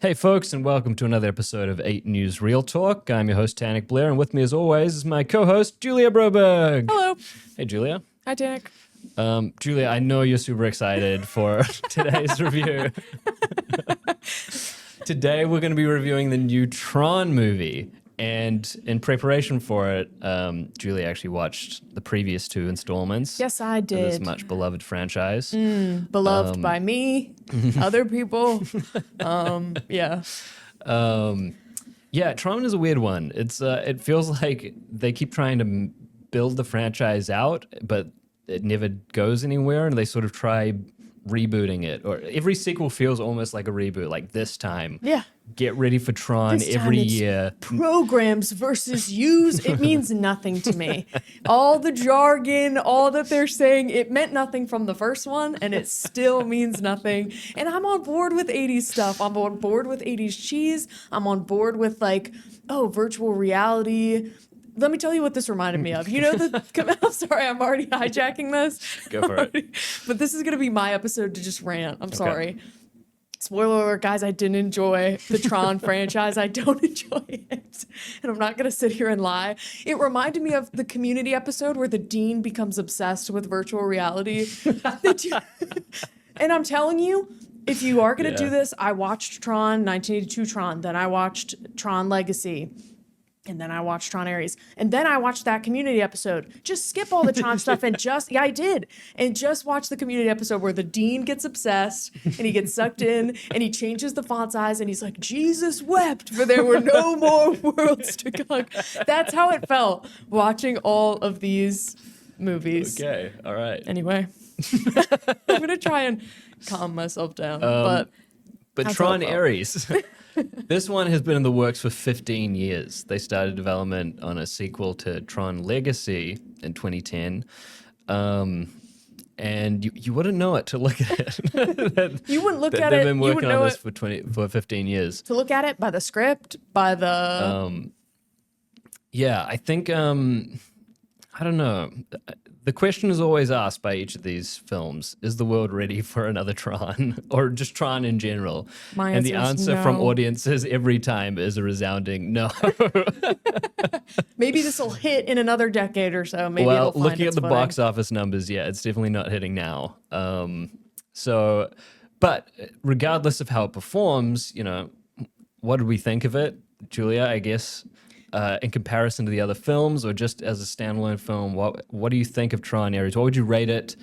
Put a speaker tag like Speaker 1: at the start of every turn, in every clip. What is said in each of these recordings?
Speaker 1: Hey folks, and welcome to another episode of 8 News Real Talk. I'm your host, Tannock, Blair, and with me as always is my co-host, Julia Broberg.
Speaker 2: Hello.
Speaker 1: Hey, Julia.
Speaker 2: Hi, Tannock.
Speaker 1: Julia, I know you're super excited for today's review. Today we're going to be reviewing the new Tron movie. And in preparation for it, Julia actually watched the previous 2 installments.
Speaker 2: Yes, I
Speaker 1: of this
Speaker 2: did.
Speaker 1: much beloved franchise.
Speaker 2: Beloved by me, other people. Yeah.
Speaker 1: Yeah, Tron is a weird one. It's it feels like they keep trying to build the franchise out, but it never goes anywhere, and they sort of try rebooting it. Or every sequel feels almost like a reboot. Like this time,
Speaker 2: Yeah.
Speaker 1: get ready for Tron
Speaker 2: This time
Speaker 1: every
Speaker 2: it's
Speaker 1: year.
Speaker 2: Programs versus use, it means nothing to me. All the jargon, all that they're saying, it meant nothing from the first one, and it still means nothing. And I'm on board with 80s stuff. I'm on board with 80s cheese. I'm on board with virtual reality. Let me tell you what this reminded me of. You know I'm sorry, I'm already hijacking this.
Speaker 1: Go for it.
Speaker 2: But this is going to be my episode to just rant. I'm sorry. Spoiler alert, guys, I didn't enjoy the Tron franchise. I don't enjoy it. And I'm not going to sit here and lie. It reminded me of the Community episode where the dean becomes obsessed with virtual reality. And I'm telling you, if you are going to do this, I watched Tron, 1982 Tron. Then I watched Tron Legacy. And then I watched Tron Ares. And then I watched that Community episode. Just skip all the Tron stuff and I did. And just watch the Community episode where the dean gets obsessed and he gets sucked in and he changes the font size and he's like, Jesus wept for there were no more worlds to conquer. That's how it felt watching all of these movies.
Speaker 1: Okay, all right.
Speaker 2: Anyway, I'm going to try and calm myself down. But
Speaker 1: Tron Ares. This one has been in the works for 15 years. They started development on a sequel to Tron Legacy in 2010. And you wouldn't know it to look at it.
Speaker 2: You wouldn't look at it.
Speaker 1: They've been
Speaker 2: You
Speaker 1: working
Speaker 2: wouldn't
Speaker 1: on
Speaker 2: know
Speaker 1: this
Speaker 2: it.
Speaker 1: for 15 years.
Speaker 2: To look at it by the script, by the...
Speaker 1: Yeah, I think, I don't know. The question is always asked by each of these films, is the world ready for another Tron? Or just Tron in general? And the answer from audiences every time is a resounding no.
Speaker 2: Maybe this will hit in another decade or so. Maybe
Speaker 1: Well,
Speaker 2: it'll find
Speaker 1: looking
Speaker 2: its
Speaker 1: at the
Speaker 2: footing.
Speaker 1: box office numbers, yeah, it's definitely not hitting now. But regardless of how it performs, what did we think of it? Julia, I guess... in comparison to the other films, or just as a standalone film, what do you think of Tron Ares? What would you rate it?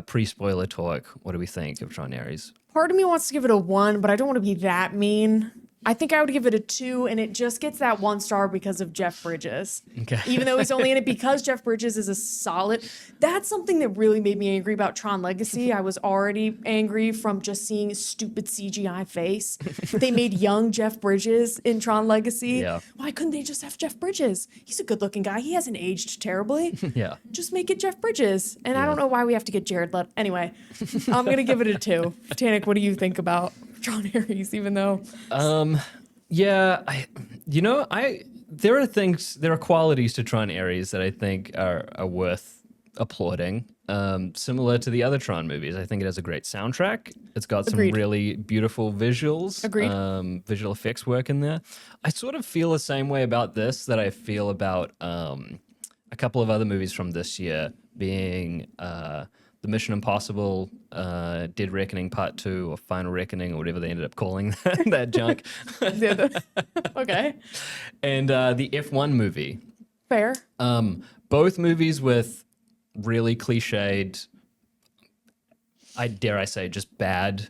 Speaker 1: Pre-spoiler talk, what do we think of Tron Ares?
Speaker 2: Part of me wants to give it a 1, but I don't want to be that mean. I think I would give it a 2, and it just gets that 1 star because of Jeff Bridges.
Speaker 1: Okay.
Speaker 2: Even though he's only in it because Jeff Bridges is a solid... That's something that really made me angry about Tron Legacy. I was already angry from just seeing his stupid CGI face. They made young Jeff Bridges in Tron Legacy.
Speaker 1: Yeah.
Speaker 2: Why couldn't they just have Jeff Bridges? He's a good-looking guy. He hasn't aged terribly.
Speaker 1: Yeah.
Speaker 2: Just make it Jeff Bridges. And I don't know why we have to get Jared Leto. Anyway, I'm going to give it a 2. Tannock, what do you think about Tron Ares, even though...
Speaker 1: Yeah, there are qualities to Tron Ares that I think are worth applauding. Similar to the other Tron movies, I think it has a great soundtrack. It's got some really beautiful visuals.
Speaker 2: Agreed.
Speaker 1: Visual effects work in there. I sort of feel the same way about this that I feel about a couple of other movies from this year, being the Mission Impossible Dead Reckoning Part 2 or Final Reckoning or whatever they ended up calling that junk.
Speaker 2: Okay.
Speaker 1: And the F1 movie.
Speaker 2: Fair.
Speaker 1: Both movies with really cliched, dare I say, just bad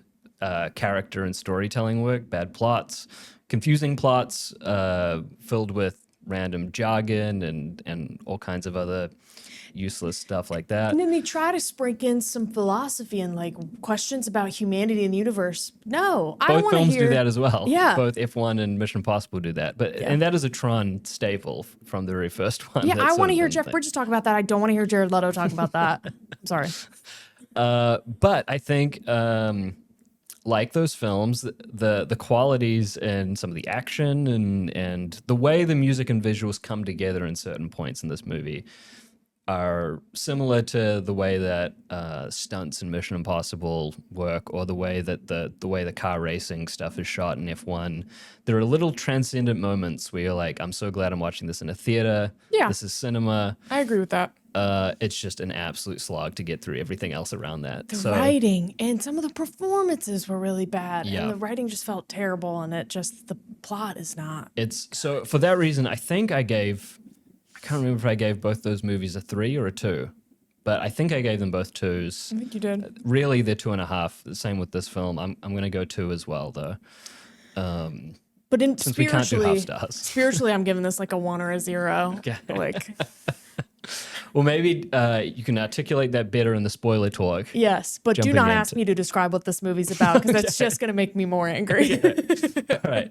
Speaker 1: character and storytelling work, bad plots, confusing plots filled with random jargon and all kinds of other useless stuff like that.
Speaker 2: And then they try to sprinkle in some philosophy and questions about humanity and the universe. No, I don't
Speaker 1: Both
Speaker 2: want to
Speaker 1: films
Speaker 2: hear...
Speaker 1: do that as well.
Speaker 2: Yeah.
Speaker 1: Both F1 and Mission Impossible do that. And that is a Tron staple from the very first one.
Speaker 2: Yeah, I want to hear
Speaker 1: Jeff
Speaker 2: Jeff Bridges talk about that. I don't want to hear Jared Leto talk about that. I'm sorry.
Speaker 1: But I think like those films, the qualities and some of the action and the way the music and visuals come together in certain points in this movie are similar to the way that stunts in Mission Impossible work, or the way that the way the car racing stuff is shot in F1. There are little transcendent moments where you're like, I'm so glad I'm watching this in a theater.
Speaker 2: Yeah.
Speaker 1: This is cinema.
Speaker 2: I agree with that.
Speaker 1: It's just an absolute slog to get through everything else around that.
Speaker 2: The writing and some of the performances were really bad,
Speaker 1: Yeah.
Speaker 2: and the writing just felt terrible, and the plot is not.
Speaker 1: It's so for that reason, I think I can't remember if I gave both those movies a 3 or a 2, but I think I gave them both 2s.
Speaker 2: I think you did.
Speaker 1: Really, they're 2.5. The same with this film. I'm going to go 2 as well, though.
Speaker 2: But
Speaker 1: Since we can't do half stars.
Speaker 2: spiritually, I'm giving this like a 1 or a 0.
Speaker 1: Okay.
Speaker 2: Like,
Speaker 1: Well, maybe you can articulate that better in the spoiler talk.
Speaker 2: yes, but do
Speaker 1: Jumping
Speaker 2: not ask
Speaker 1: into-
Speaker 2: me to describe what this movie's about, because that's just going to make me more angry.
Speaker 1: All right.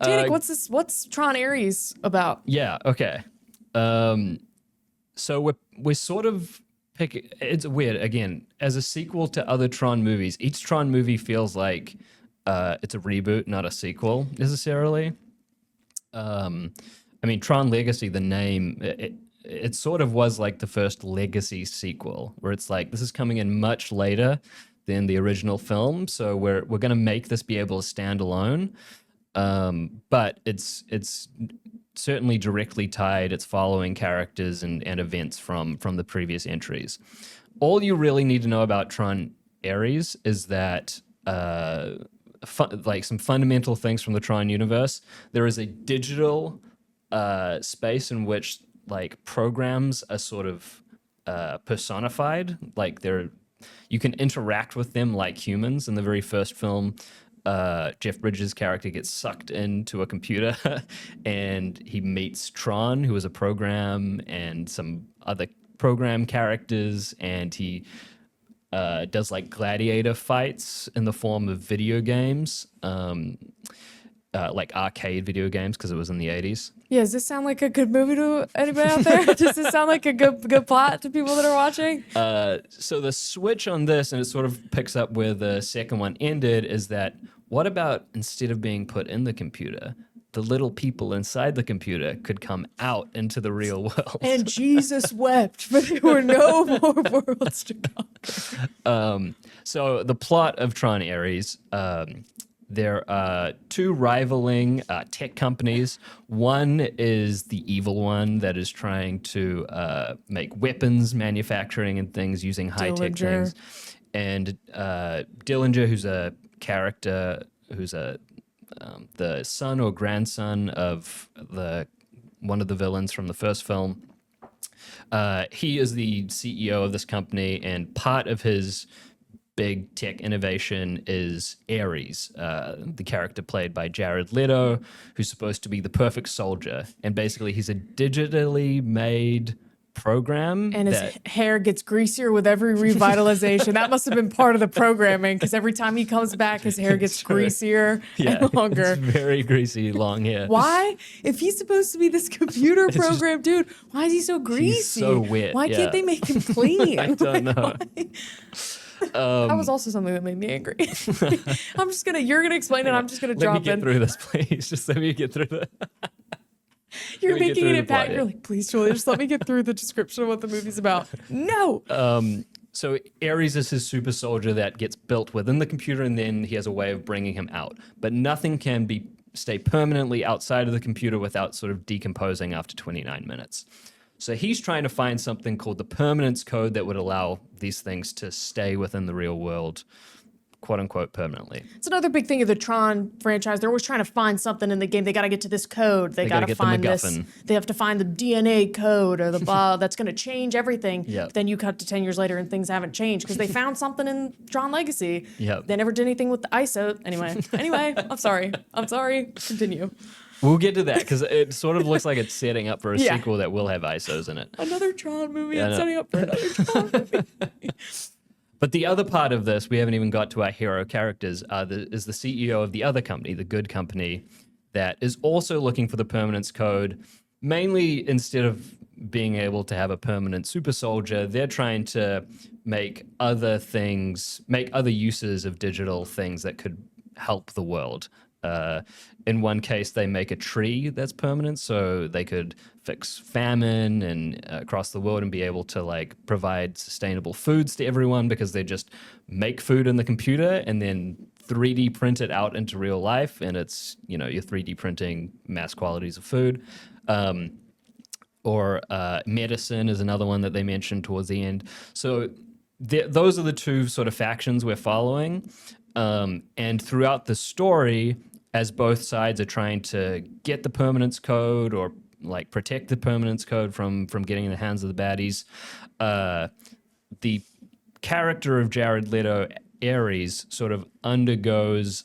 Speaker 2: Tannock, what's Tron Ares about?
Speaker 1: Yeah. Okay. So we're sort of picking. It's weird. Again, as a sequel to other Tron movies, each Tron movie feels like it's a reboot, not a sequel necessarily. I mean, Tron Legacy, the name, it sort of was like the first Legacy sequel, where it's like this is coming in much later than the original film, so we're gonna make this be able to stand alone. But it's certainly directly tied. It's following characters and events from the previous entries. All you really need to know about Tron Ares is that like some fundamental things from the Tron universe. There is a digital space in which like programs are sort of personified. Like you can interact with them like humans. In the very first film, Jeff Bridges' character gets sucked into a computer and he meets Tron, who is a program, and some other program characters, and he does like gladiator fights in the form of video games, like arcade video games, because it was in the 80s.
Speaker 2: Yeah, does this sound like a good movie to anybody out there? Does this sound like a good plot to people that are watching?
Speaker 1: So the switch on this, and it sort of picks up where the second one ended, is that what about instead of being put in the computer, the little people inside the computer could come out into the real world?
Speaker 2: And Jesus wept, for there were no more worlds to conquer.
Speaker 1: So the plot of Tron Ares, there are two rivaling tech companies. One is the evil one that is trying to make weapons manufacturing and things using high-tech
Speaker 2: Dillinger.
Speaker 1: things. And Dillinger, who's a character who's the son or grandson of one of the villains from the first film. He is the CEO of this company, and part of his big tech innovation is Ares, the character played by Jared Leto, who's supposed to be the perfect soldier. And basically, he's a digitally made program.
Speaker 2: And his hair gets greasier with every revitalization. That must have been part of the programming, because every time he comes back, his hair gets greasier and longer.
Speaker 1: It's very greasy, long hair.
Speaker 2: Why? If he's supposed to be this computer program dude, why is he so greasy?
Speaker 1: He's so wet.
Speaker 2: Why can't they make him clean?
Speaker 1: I don't know.
Speaker 2: That was also something that made me angry. You're gonna explain it. I'm just gonna
Speaker 1: Let
Speaker 2: drop
Speaker 1: me get
Speaker 2: in.
Speaker 1: through this, please. Just let me get through the.
Speaker 2: You're
Speaker 1: let me get
Speaker 2: making
Speaker 1: through
Speaker 2: it
Speaker 1: the
Speaker 2: impact.
Speaker 1: plot,
Speaker 2: You're like, please, Julia, just let me get through the description of what the movie's about. No.
Speaker 1: So Ares is his super soldier that gets built within the computer, and then he has a way of bringing him out. But nothing can stay permanently outside of the computer without sort of decomposing after 29 minutes. So he's trying to find something called the permanence code that would allow these things to stay within the real world, quote unquote, permanently.
Speaker 2: It's another big thing of the Tron franchise. They're always trying to find something in the game. They got to get to this code. They got to
Speaker 1: get the
Speaker 2: find this.
Speaker 1: MacGuffin.
Speaker 2: They have to find the DNA code or the blah that's going to change everything.
Speaker 1: Yep.
Speaker 2: But then you cut to 10 years later and things haven't changed because they found something in Tron Legacy.
Speaker 1: Yep.
Speaker 2: They never did anything with the ISO. Anyway, I'm sorry. Continue.
Speaker 1: We'll get to that because it sort of looks like it's setting up for a
Speaker 2: Yeah.
Speaker 1: sequel that will have ISOs in it.
Speaker 2: Another Tron movie.
Speaker 1: Yeah, I
Speaker 2: I'm
Speaker 1: know.
Speaker 2: setting up for another Tron movie.
Speaker 1: But the other part of this, we haven't even got to our hero characters, is the CEO of the other company, the good company, that is also looking for the permanence code, mainly instead of being able to have a permanent super soldier, they're trying to make other uses of digital things that could help the world. In one case, they make a tree that's permanent, so they could fix famine and across the world and be able to like provide sustainable foods to everyone because they just make food in the computer and then 3D print it out into real life, and it's you're 3D printing mass quantities of food. Or medicine is another one that they mentioned towards the end. So those are the two sort of factions we're following. And throughout the story, as both sides are trying to get the permanence code or like protect the permanence code from getting in the hands of the baddies, the character of Jared Leto, Ares, sort of undergoes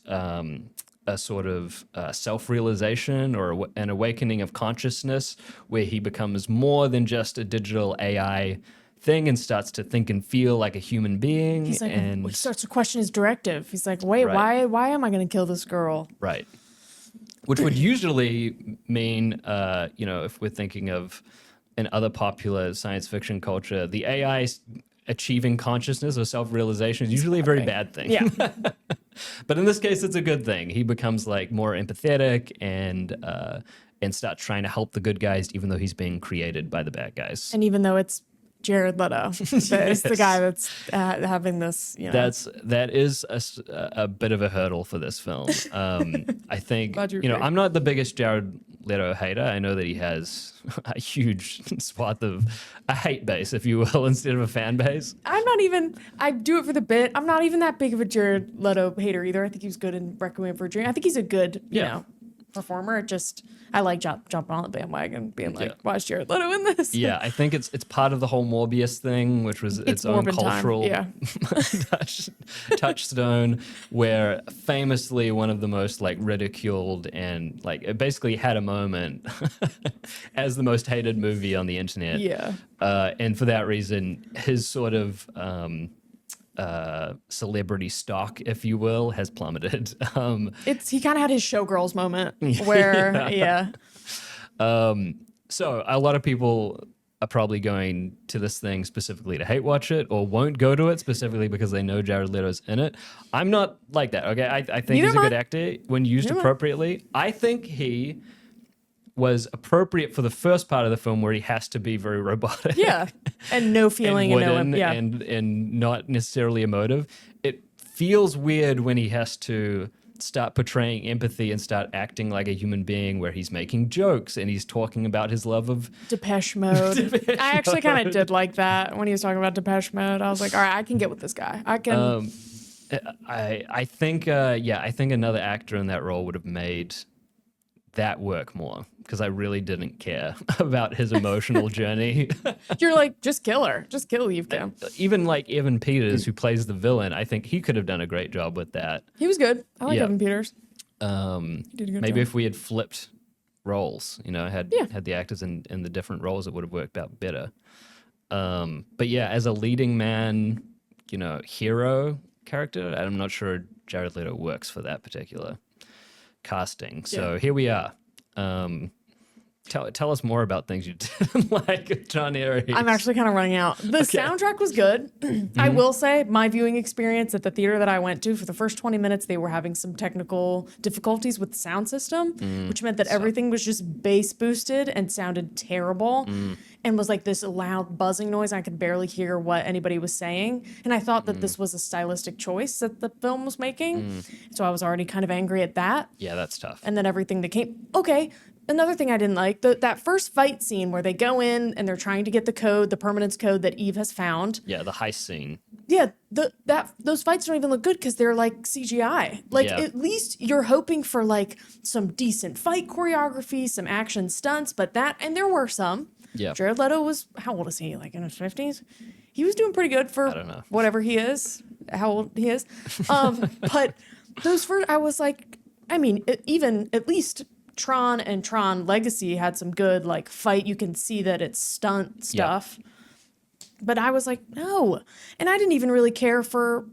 Speaker 1: a sort of self-realization or an awakening of consciousness where he becomes more than just a digital AI thing and starts to think and feel like a human being.
Speaker 2: He's like,
Speaker 1: and
Speaker 2: he starts to question his directive. He's like, wait,
Speaker 1: Right.
Speaker 2: why am I going to kill this girl?
Speaker 1: Right. Which would usually mean, if we're thinking of in other popular science fiction culture, the AI achieving consciousness or self-realization is usually a very bad thing.
Speaker 2: Yeah.
Speaker 1: But in this case, it's a good thing. He becomes like more empathetic and starts trying to help the good guys, even though he's being created by the bad guys.
Speaker 2: And even though it's Jared Leto, it's the guy that's having this,
Speaker 1: That is a bit of a hurdle for this film. I think,
Speaker 2: Glad you agree.
Speaker 1: I'm not the biggest Jared Leto hater. I know that he has a huge swath of a hate base, if you will, instead of a fan base.
Speaker 2: I do it for the bit. I'm not even that big of a Jared Leto hater either. I think he was good in Requiem for a Dream. I think he's a good, performer. It just, I like jumping on the bandwagon, being like, why is Jared Leto in this?
Speaker 1: Yeah, I think it's part of the whole Morbius thing, which was its own
Speaker 2: Morbid time,
Speaker 1: cultural
Speaker 2: yeah.
Speaker 1: touchstone, where famously one of the most like ridiculed and like it basically had a moment as the most hated movie on the internet.
Speaker 2: Yeah.
Speaker 1: And for that reason, his sort of celebrity stock, if you will, has plummeted.
Speaker 2: He kind of had his Showgirls moment where,
Speaker 1: So a lot of people are probably going to this thing specifically to hate watch it or won't go to it specifically because they know Jared Leto's in it. I'm not like that, okay? I think
Speaker 2: Neither
Speaker 1: he's a
Speaker 2: am
Speaker 1: good
Speaker 2: I.
Speaker 1: actor when used appropriately. I think he was appropriate for the first part of the film where he has to be very robotic.
Speaker 2: yeah. And no feeling and,
Speaker 1: wooden
Speaker 2: no, yeah.
Speaker 1: and not necessarily emotive. It feels weird when he has to start portraying empathy and start acting like a human being where he's making jokes and he's talking about his love of
Speaker 2: Depeche Mode. I actually kind of did like that when he was talking about Depeche Mode. I was like, all right, I can get with this guy. I can.
Speaker 1: I think another actor in that role would have made that work more because I really didn't care about his emotional journey.
Speaker 2: You're like, just kill her. Just kill Eve Kim.
Speaker 1: Even like Evan Peters, who plays the villain, I think he could have done a great job with that.
Speaker 2: He was good. I like
Speaker 1: Yeah.
Speaker 2: Evan Peters.
Speaker 1: He
Speaker 2: did a good
Speaker 1: maybe
Speaker 2: job.
Speaker 1: if we had flipped roles, had the actors in the different roles, it would have worked out better. But yeah, as a leading man, hero character, I'm not sure Jared Leto works for that particular casting. So here we are. Tell us more about things you didn't like, John Aries.
Speaker 2: I'm actually kind of running out. The soundtrack was good. I will say my viewing experience at the theater that I went to, for the first 20 minutes, they were having some technical difficulties with the sound system, which meant that everything was just bass boosted and sounded terrible and was like this loud buzzing noise. I could barely hear what anybody was saying. And I thought that this was a stylistic choice that the film was making. So I was already kind of angry at that.
Speaker 1: Yeah, that's tough.
Speaker 2: And then everything that came. Okay. Another thing I didn't like, that first fight scene where they go in and they're trying to get the permanence code that Eve has found.
Speaker 1: Yeah, the heist scene.
Speaker 2: Yeah, those fights don't even look good because they're like CGI. Like at least you're hoping for like some decent fight choreography, some action stunts, and there were some.
Speaker 1: Yeah.
Speaker 2: Jared Leto was, how old is he? Like in his 50s? He was doing pretty good for whatever he is, how old he is. But those first, I was like, I mean, even at least Tron and Tron Legacy had some good like fight. You can see that it's stunt stuff. But I was like, no. And I didn't even really care for,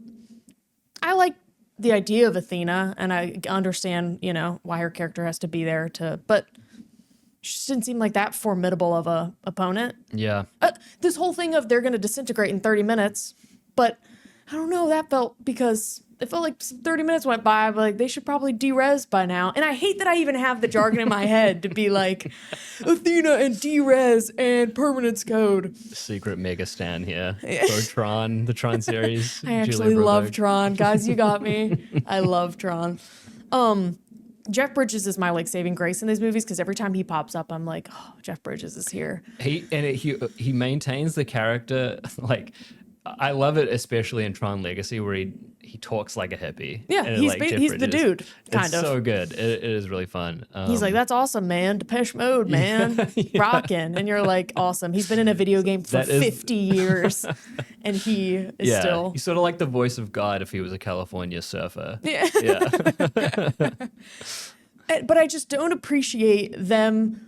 Speaker 2: I like the idea of Athena and I understand, why her character has to be there but She just didn't seem like that formidable of a opponent.
Speaker 1: Yeah.
Speaker 2: This whole thing of they're going to disintegrate in 30 minutes, but I don't know, that felt because it felt like 30 minutes went by, but like they should probably de-res by now. And I hate that I even have the jargon in my head to be like Athena and de-res and permanence code.
Speaker 1: Secret mega stan here for Tron, the Tron series.
Speaker 2: I actually love Tron. Guys, you got me. I love Tron. Jeff Bridges is my like saving grace in these movies because every time he pops up, I'm like, oh, Jeff Bridges is here.
Speaker 1: He maintains the character. Like, I love it, especially in Tron Legacy, where he talks like a hippie.
Speaker 2: Yeah,
Speaker 1: and,
Speaker 2: he's
Speaker 1: like, Jeff
Speaker 2: the
Speaker 1: Bridges.
Speaker 2: dude, kind
Speaker 1: it's
Speaker 2: of.
Speaker 1: so good. It is really fun.
Speaker 2: He's like, that's awesome, man. Depeche Mode, man.
Speaker 1: Yeah.
Speaker 2: Rockin'. And you're like, awesome. He's been in a video game for 50 years, and he is still.
Speaker 1: He's sort of like the voice of God if he was a California surfer.
Speaker 2: Yeah.
Speaker 1: Yeah.
Speaker 2: But I just don't appreciate them.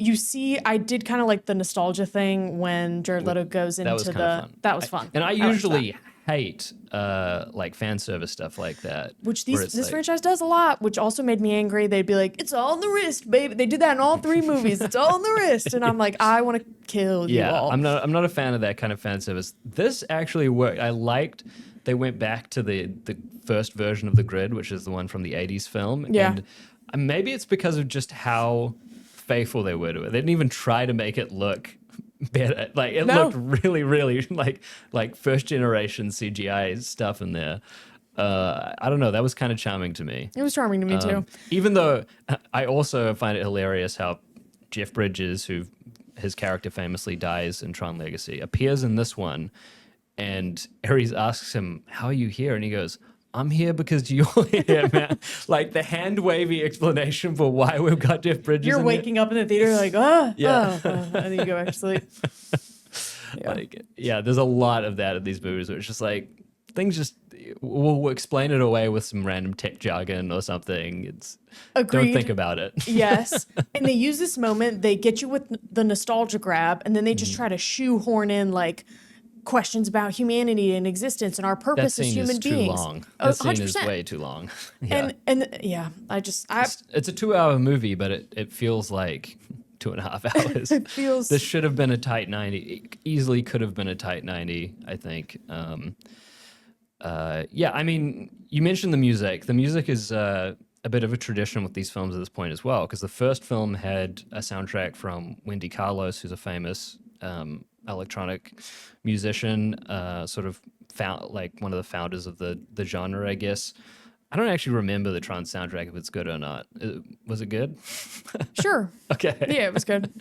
Speaker 2: You see, I did kind of like the nostalgia thing when Jared Leto goes into
Speaker 1: was kind of fun.
Speaker 2: That was fun.
Speaker 1: And I
Speaker 2: liked
Speaker 1: usually
Speaker 2: that.
Speaker 1: hate like fan service stuff like that.
Speaker 2: Which
Speaker 1: where
Speaker 2: this
Speaker 1: it's like,
Speaker 2: franchise does a lot, which also made me angry. They'd be like, it's all in the wrist, baby. They did that in all 3 movies. It's all in the wrist. And I'm like, I want to kill you all.
Speaker 1: I'm not a fan of that kind of fan service. This actually worked. I liked they went back to the first version of the grid, which is the one from the 80s film.
Speaker 2: Yeah.
Speaker 1: And maybe it's because of just how faithful they were to it. They didn't even try to make it look better. Like it looked really, really like first generation CGI stuff in there. I don't know. That was kind of charming to me.
Speaker 2: It was charming to me too.
Speaker 1: Even though I also find it hilarious how Jeff Bridges, who his character famously dies in Tron Legacy, appears in this one, and Ares asks him, "How are you here?" And he goes, "I'm here because you're here, man." Like the hand wavy explanation for why we've got Jeff Bridges.
Speaker 2: You're
Speaker 1: in
Speaker 2: waking
Speaker 1: there.
Speaker 2: up in the theater like, oh,
Speaker 1: Yeah.
Speaker 2: and then you go back to sleep. Yeah.
Speaker 1: There's a lot of that in these movies where it's just like things just we'll explain it away with some random tech jargon or something. It's
Speaker 2: Agreed.
Speaker 1: Don't think about it.
Speaker 2: Yes. And they use this moment, they get you with the nostalgia grab, and then they just try to shoehorn in like questions about humanity and existence and our
Speaker 1: That
Speaker 2: purpose as
Speaker 1: scene
Speaker 2: human
Speaker 1: is too
Speaker 2: beings.
Speaker 1: long.
Speaker 2: Oh,
Speaker 1: That scene is
Speaker 2: 100%.
Speaker 1: way too long. Yeah.
Speaker 2: And yeah, it's
Speaker 1: It's a 2-hour movie, but it feels like 2.5 hours.
Speaker 2: it feels
Speaker 1: This should have been a tight 90. It easily could have been a tight 90, I think. I mean, you mentioned the music. The music is a bit of a tradition with these films at this point as well, because the first film had a soundtrack from Wendy Carlos, who's a famous electronic musician, sort of like one of the founders of the genre, I guess. I don't actually remember the Tron soundtrack if it's good or not. Was it good?
Speaker 2: sure.
Speaker 1: Okay.
Speaker 2: Yeah, it was good.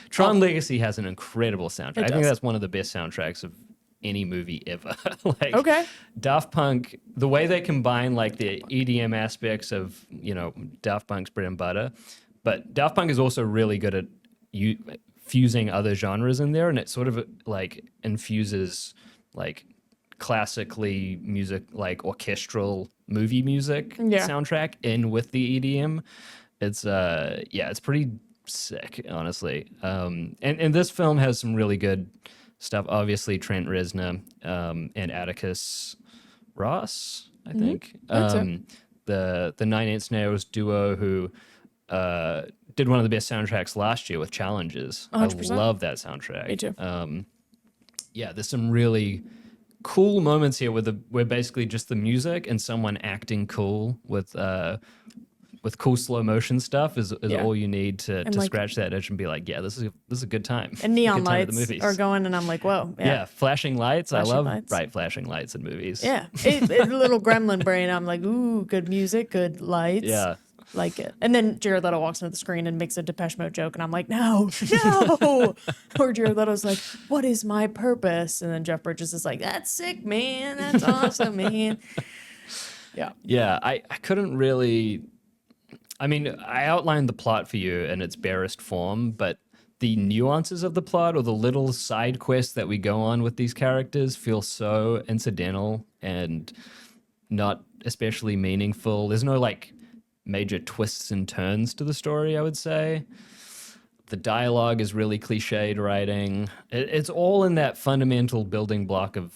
Speaker 1: Tron Legacy has an incredible soundtrack. I think
Speaker 2: does.
Speaker 1: that's one of the best soundtracks of any movie ever. Like
Speaker 2: Okay.
Speaker 1: Daft Punk, the way they combine like the EDM aspects of, Daft Punk's bread and butter, but Daft Punk is also really good at fusing other genres in there, and it sort of like infuses like classically music, like orchestral movie music soundtrack in with the EDM. It's pretty sick, honestly. And this film has some really good stuff. Obviously, Trent Reznor and Atticus Ross, I think. The Nine Inch Nails duo who did one of the best soundtracks last year with Challenges.
Speaker 2: 100%.
Speaker 1: I love that soundtrack.
Speaker 2: Me too.
Speaker 1: There's some really cool moments here where basically just the music and someone acting cool with cool slow motion stuff is all you need to
Speaker 2: like,
Speaker 1: scratch that itch and be like, yeah, this is a good time.
Speaker 2: And neon
Speaker 1: Good time at the
Speaker 2: lights
Speaker 1: movies.
Speaker 2: are going, and I'm like, whoa.
Speaker 1: Yeah, flashing lights. I love
Speaker 2: lights.
Speaker 1: bright flashing lights in movies.
Speaker 2: Yeah. It little gremlin brain. I'm like, ooh, good music, good lights.
Speaker 1: Yeah.
Speaker 2: Like it. And then Jared Leto walks into the screen and makes a Depeche Mode joke, and I'm like, no. Or Jared Leto's like, what is my purpose? And then Jeff Bridges is like, that's sick, man. That's awesome, man. Yeah.
Speaker 1: Yeah, I couldn't really. I mean, I outlined the plot for you in its barest form, but the nuances of the plot or the little side quests that we go on with these characters feel so incidental and not especially meaningful. There's no like major twists and turns to the story, I would say. The dialogue is really cliched writing. It's all in that fundamental building block of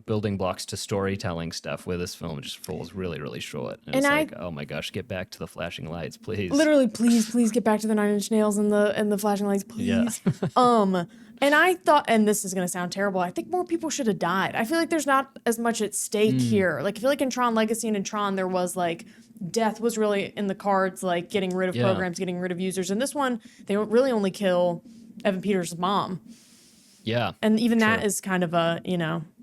Speaker 1: building blocks to storytelling stuff where this film just falls really, really short. And
Speaker 2: And
Speaker 1: it's
Speaker 2: I-
Speaker 1: like, oh my gosh, get back to the flashing lights, please.
Speaker 2: Literally, please get back to the Nine Inch Nails and the flashing lights, please.
Speaker 1: Yeah.
Speaker 2: And I thought, and this is gonna sound terrible, I think more people should have died. I feel like there's not as much at stake here. Like I feel like in Tron Legacy and in Tron there was like death was really in the cards, like getting rid of programs, getting rid of users. And this one, they really only kill Evan Peters' mom.
Speaker 1: Yeah.
Speaker 2: And even that is kind of a,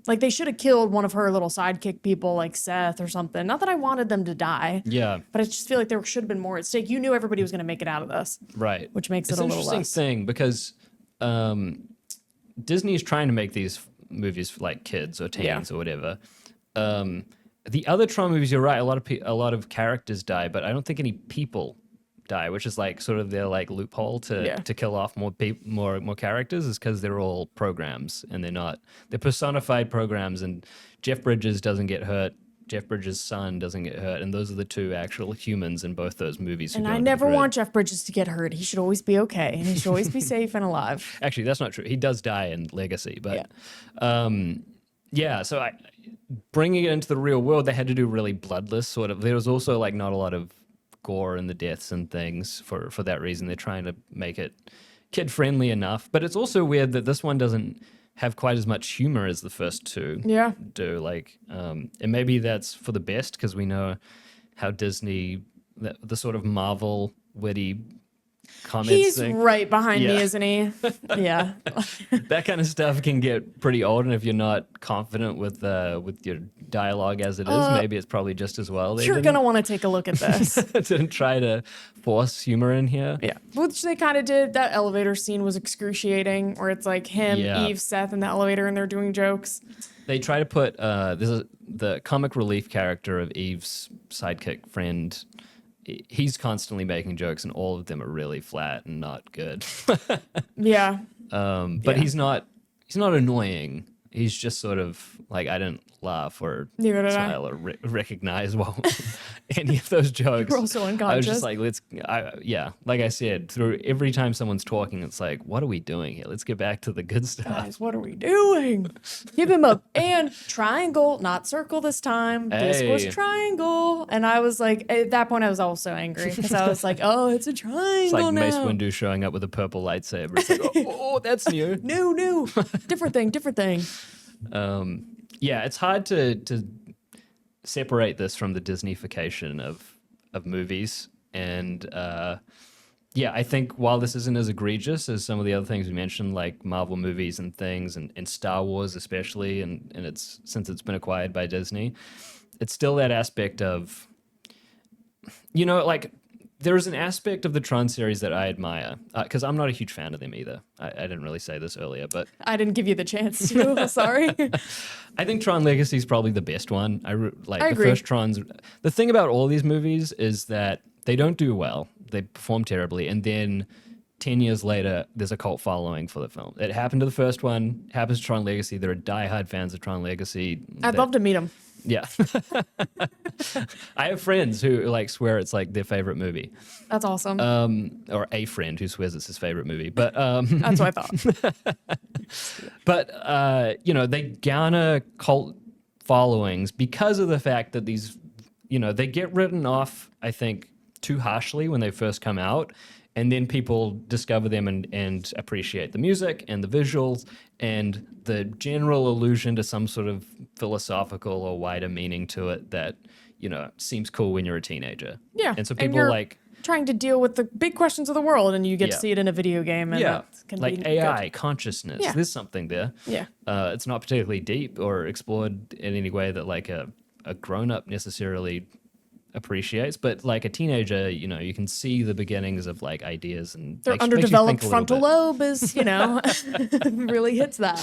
Speaker 2: like they should have killed one of her little sidekick people like Seth or something. Not that I wanted them to die.
Speaker 1: Yeah.
Speaker 2: But I just feel like there should have been more at stake. You knew everybody was going to make it out of this.
Speaker 1: Right.
Speaker 2: Which makes
Speaker 1: it's
Speaker 2: it a
Speaker 1: an
Speaker 2: little
Speaker 1: interesting
Speaker 2: less.
Speaker 1: thing because Disney is trying to make these movies for like kids or teens or whatever. The other Tron movies, you're right. A lot of characters die, but I don't think any people die, which is like sort of their like loophole to kill off more characters, is because they're all programs and they're personified programs. And Jeff Bridges doesn't get hurt. Jeff Bridges' son doesn't get hurt, and those are the two actual humans in both those movies.
Speaker 2: And I never want Jeff Bridges to get hurt. He should always be okay, and he should always be safe and alive.
Speaker 1: Actually, that's not true. He does die in Legacy, but so bringing it into the real world, they had to do really bloodless sort of. There was also like not a lot of gore in the deaths and things for that reason. They're trying to make it kid friendly enough, but it's also weird that this one doesn't have quite as much humor as the first two do. Like, and maybe that's for the best because we know how Disney, the sort of Marvel witty comments
Speaker 2: He's
Speaker 1: thing.
Speaker 2: right behind me, isn't he? Yeah.
Speaker 1: That kind of stuff can get pretty old, and if you're not confident with your dialogue as it is, maybe it's probably just as well.
Speaker 2: You're going to want to take a look at this.
Speaker 1: Didn't try to force humor in here.
Speaker 2: Yeah, which they kind of did. That elevator scene was excruciating, where it's like him, Eve, Seth in the elevator, and they're doing jokes.
Speaker 1: They try to put the comic relief character of Eve's sidekick friend. He's constantly making jokes, and all of them are really flat and not good.
Speaker 2: Yeah.
Speaker 1: But he's not annoying. He's just sort of like, I didn't laugh or smile or recognize any of those jokes.
Speaker 2: We're also unconscious.
Speaker 1: I was just like, like I said, through every time someone's talking, it's like, what are we doing here? Let's get back to the good stuff.
Speaker 2: Guys, what are we doing? Give him a and triangle, not circle this time. This was triangle. And I was like, at that point, I was also angry because I was like, oh, it's a triangle
Speaker 1: It's like
Speaker 2: now.
Speaker 1: Mace Windu showing up with a purple lightsaber. It's like, oh, that's new.
Speaker 2: New. Different thing.
Speaker 1: It's hard to separate this from the Disneyfication of movies. And I think while this isn't as egregious as some of the other things we mentioned, like Marvel movies and things, and Star Wars especially, and it's since it's been acquired by Disney, it's still that aspect of, like, there is an aspect of the Tron series that I admire, because I'm not a huge fan of them either. I didn't really say this earlier, but
Speaker 2: I didn't give you the chance to. Sorry.
Speaker 1: I think Tron Legacy is probably the best one. I agree. First Tron's. The thing about all these movies is that they don't do well. They perform terribly, and then 10 years later, there's a cult following for the film. It happened to the first one. Happens to Tron Legacy. There are diehard fans of Tron Legacy.
Speaker 2: I'd love to meet him.
Speaker 1: Yeah. I have friends who like swear it's like their favorite movie.
Speaker 2: That's awesome.
Speaker 1: Or a friend who swears it's his favorite movie. But
Speaker 2: that's what I thought.
Speaker 1: But they garner cult followings because of the fact that these, they get written off, I think, too harshly when they first come out. And then people discover them and appreciate the music and the visuals and the general allusion to some sort of philosophical or wider meaning to it that, seems cool when you're a teenager.
Speaker 2: Yeah.
Speaker 1: And so people like
Speaker 2: trying to deal with the big questions of the world, and you get to see it in a video game. And that can
Speaker 1: like
Speaker 2: be
Speaker 1: AI,
Speaker 2: good.
Speaker 1: consciousness.
Speaker 2: Yeah.
Speaker 1: There's something there.
Speaker 2: Yeah.
Speaker 1: It's not particularly deep or explored in any way that like a grown-up necessarily appreciates, but like a teenager, you can see the beginnings of like ideas, and
Speaker 2: their
Speaker 1: makes you
Speaker 2: underdeveloped
Speaker 1: think a
Speaker 2: frontal
Speaker 1: little
Speaker 2: lobe is, really hits that.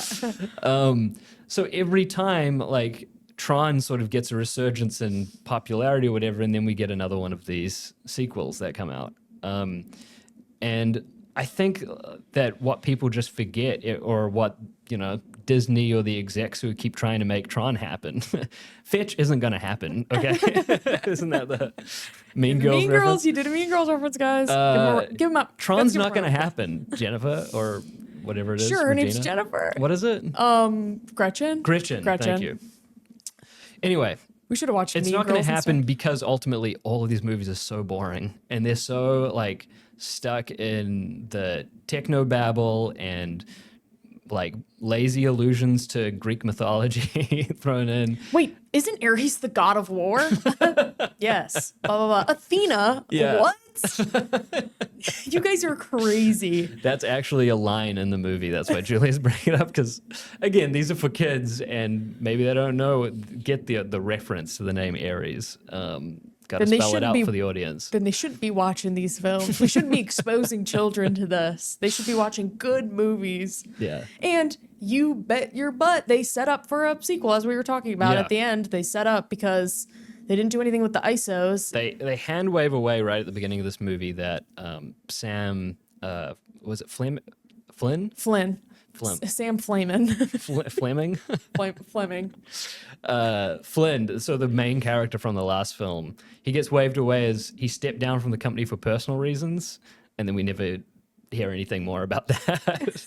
Speaker 1: So every time like Tron sort of gets a resurgence in popularity or whatever, and then we get another one of these sequels that come out. And I think that what people just forget, or what, Disney or the execs who keep trying to make Tron happen, Fetch isn't going to happen, okay? Isn't that the Mean Girls reference?
Speaker 2: You did a Mean Girls reference, guys. Give 'em up.
Speaker 1: Tron's not going to happen, Jennifer, or whatever it is.
Speaker 2: Sure, her name's
Speaker 1: Regina?
Speaker 2: Jennifer.
Speaker 1: What is it?
Speaker 2: Gretchen.
Speaker 1: Gretchen. Thank you. Anyway,
Speaker 2: We should have watched.
Speaker 1: it's
Speaker 2: Mean
Speaker 1: not going
Speaker 2: Girls
Speaker 1: to
Speaker 2: and
Speaker 1: happen because ultimately all of these movies are so boring and they're so like stuck in the techno babble and like lazy allusions to Greek mythology thrown in.
Speaker 2: stuff. Wait, isn't Ares the god of war? Yes. Blah blah blah. Athena.
Speaker 1: Yeah.
Speaker 2: What? You guys are crazy.
Speaker 1: That's actually a line in the movie. That's why Julia's bringing it up because, again, these are for kids and maybe they don't get the reference to the name Ares. Got to spell it out for the audience.
Speaker 2: Then they shouldn't be watching these films. We shouldn't be exposing children to this. They should be watching good movies.
Speaker 1: Yeah.
Speaker 2: And you bet your butt they set up for a sequel, as we were talking about
Speaker 1: Yeah.
Speaker 2: at the end. They set up because they didn't do anything with the ISOs.
Speaker 1: They hand wave away right at the beginning of this movie that Sam, was it Flynn?
Speaker 2: Flynn.
Speaker 1: Flim.
Speaker 2: Sam Flamin.
Speaker 1: Fleming?
Speaker 2: Fleming.
Speaker 1: Flynn, so the main character from the last film, he gets waved away as he stepped down from the company for personal reasons, and then we never hear anything more about that.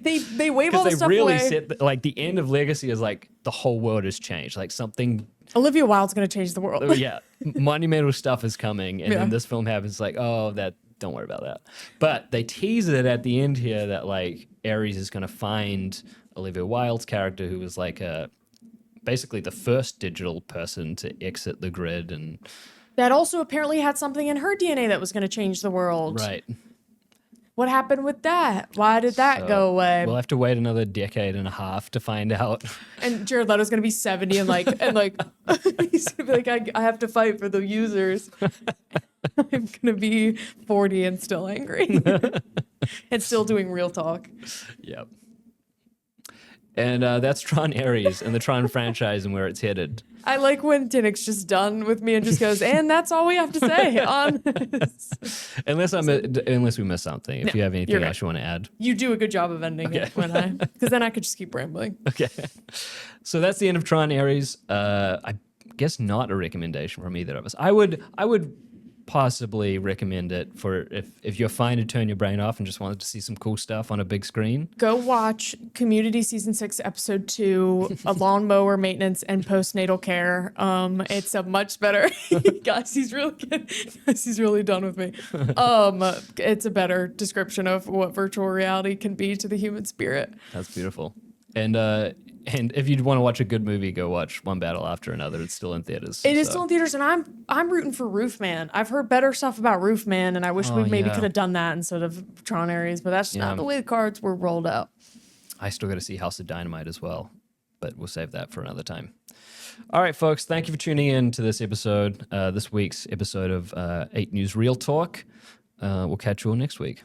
Speaker 2: They wave all the
Speaker 1: Because they
Speaker 2: stuff
Speaker 1: really
Speaker 2: away.
Speaker 1: set, like, the end of Legacy is like the whole world has changed. Like, something,
Speaker 2: Olivia Wilde's going to change the world.
Speaker 1: yeah, monumental stuff is coming, and
Speaker 2: Yeah.
Speaker 1: then this film happens, like, oh, don't worry about that. But they tease it at the end here that, like, Ares is going to find Olivia Wilde's character, who was like basically the first digital person to exit the grid, and
Speaker 2: That also apparently had something in her DNA that was going to change the world.
Speaker 1: right.
Speaker 2: What happened with that? Why did that
Speaker 1: So
Speaker 2: go away?
Speaker 1: We'll have to wait another decade and a half to find out.
Speaker 2: And Jared Leto's gonna be 70 and he's gonna be like, I have to fight for the users. I'm gonna be 40 and still angry. And still doing real talk.
Speaker 1: Yep. And that's Tron Ares and the Tron franchise and where it's headed.
Speaker 2: I like when Tannock's just done with me and just goes, and that's all we have to say on this.
Speaker 1: Unless we miss something. If you have anything
Speaker 2: you're
Speaker 1: else you want to add.
Speaker 2: You do a good job of ending it because then I could just keep rambling.
Speaker 1: Okay. So that's the end of Tron Ares. I guess not a recommendation from either of us. I would possibly recommend it for if you're fine to turn your brain off and just wanted to see some cool stuff on a big screen.
Speaker 2: Go watch Community Season 6, Episode 2, a lawnmower maintenance and postnatal care. It's a much better... Guys, he's really good. Guys, he's really done with me. It's a better description of what virtual reality can be to the human spirit.
Speaker 1: That's beautiful. And if you want to watch a good movie, go watch One Battle After Another. It's still in theaters.
Speaker 2: It is still in theaters, and I'm rooting for Roofman. I've heard better stuff about Roofman, and I wish we maybe could have done that instead of Tron Ares, but that's not the way the cards were rolled out.
Speaker 1: I still got to see House of Dynamite as well, but we'll save that for another time. All right, folks, thank you for tuning in to this episode, this week's episode of 8 News Real Talk. We'll catch you all next week.